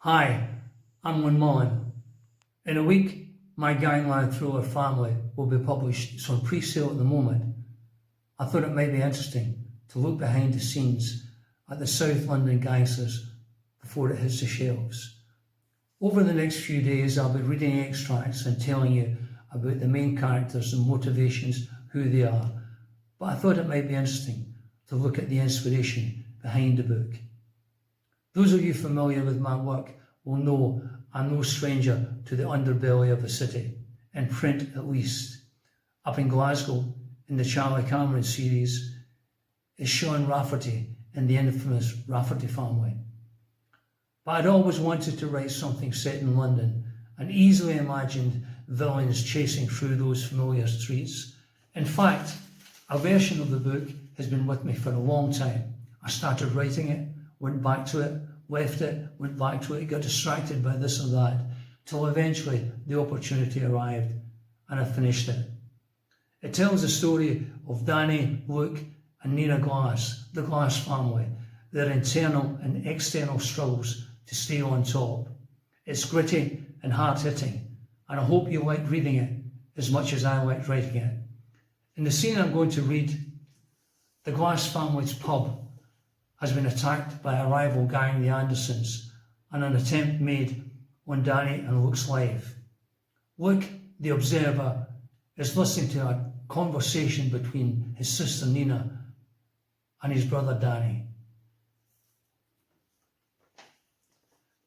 Hi, I'm OwenMullen. In a week, my gangland thriller Family will be published. It's on pre-sale at the moment. I thought it might be interesting to look behind the scenes at the South London Gangsters before it hits the shelves. Over the next few days, I'll be reading extracts and telling you about the main characters and motivations, who they are. But I thought it might be interesting to look at the inspiration behind the book. Those of you familiar with my work will know I'm no stranger to the underbelly of the city, in print at least. Up in Glasgow, in the Charlie Cameron series, is Sean Rafferty and the infamous Rafferty family. But I'd always wanted to write something set in London and easily imagined villains chasing through those familiar streets. In fact, a version of the book has been with me for a long time. I started writing it, went back to it, left it, went back to it, got distracted by this or that, till eventually the opportunity arrived and I finished it. It tells the story of Danny, Luke and Nina Glass, the Glass family, their internal and external struggles to stay on top. It's gritty and hard-hitting, and I hope you like reading it as much as I liked writing it. In the scene I'm going to read, the Glass family's pub has been attacked by a rival gang, the Andersons, and an attempt made on Danny and Luke's life. Luke, the observer, is listening to a conversation between his sister Nina and his brother Danny.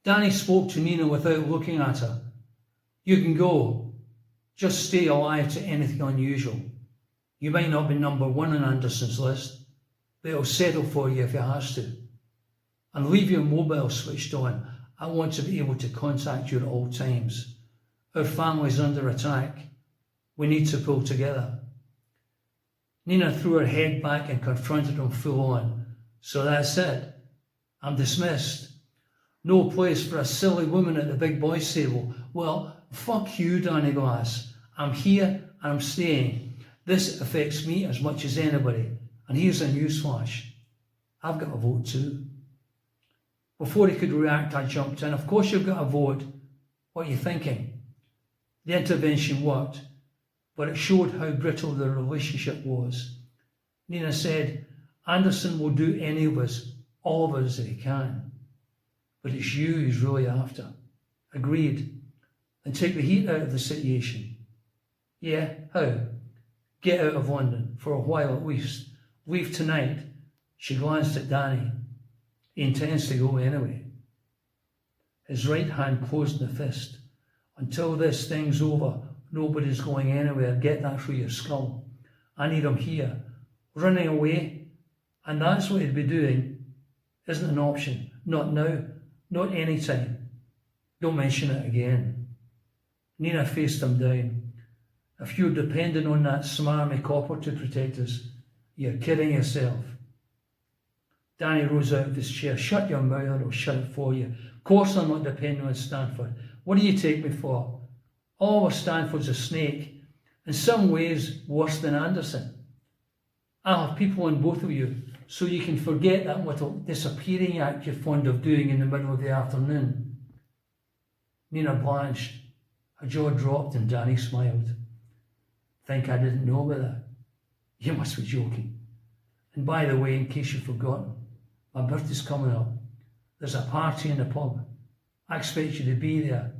Danny spoke to Nina without looking at her. "You can go. Just stay alive to anything unusual. You might not be number one on Anderson's list, but he'll settle for you if he has to. And leave your mobile switched on. I want to be able to contact you at all times. Our family's under attack. We need to pull together." Nina threw her head back and confronted him full on. "So that's it? I'm dismissed. No place for a silly woman at the big boys' table. Well, fuck you, Danny Glass. I'm here and I'm staying. This affects me as much as anybody. And here's a newsflash. I've got a vote too." Before he could react, I jumped in. "Of course you've got a vote. What are you thinking?" The intervention worked, but it showed how brittle the relationship was. Nina said, "Anderson will do any of us, all of us if he can. But it's you he's really after." Agreed. "And take the heat out of the situation." "Yeah, how?" "Get out of London, for a while at least. Leave tonight." She glanced at Danny. "He intends to go anyway." His right hand closed in a fist. "Until this thing's over, nobody's going anywhere. Get that through your skull. I need him here. Running away, and that's what he'd be doing, isn't an option. Not now, not any time. Don't mention it again." Nina faced him down. "If you're depending on that smarmy copper to protect us, you're kidding yourself." Danny rose out of his chair. "Shut your mouth or I'll shut it for you. Of course I'm not depending on Stanford. What do you take me for? Oliver Stanford's a snake, in some ways worse than Anderson. I'll have people on both of you, so you can forget that little disappearing act you're fond of doing in the middle of the afternoon." Nina blanched. Her jaw dropped and Danny smiled. "Think I didn't know about that? You must be joking. And by the way, in case you've forgotten, my birthday's coming up. There's a party in the pub. I expect you to be there.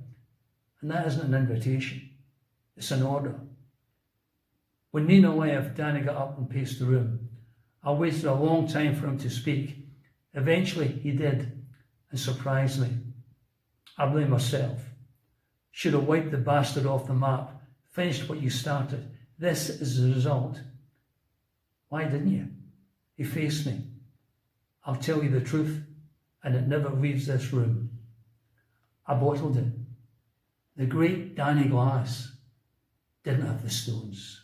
And that isn't an invitation. It's an order." When Nina left, Danny got up and paced the room. I waited a long time for him to speak. Eventually he did, and surprised me. "I blame myself. Should have wiped the bastard off the map, finished what you started. This is the result." "Why didn't you?" He faced me. "I'll tell you the truth, and it never leaves this room. I bottled it. The great Danny Glass didn't have the stones."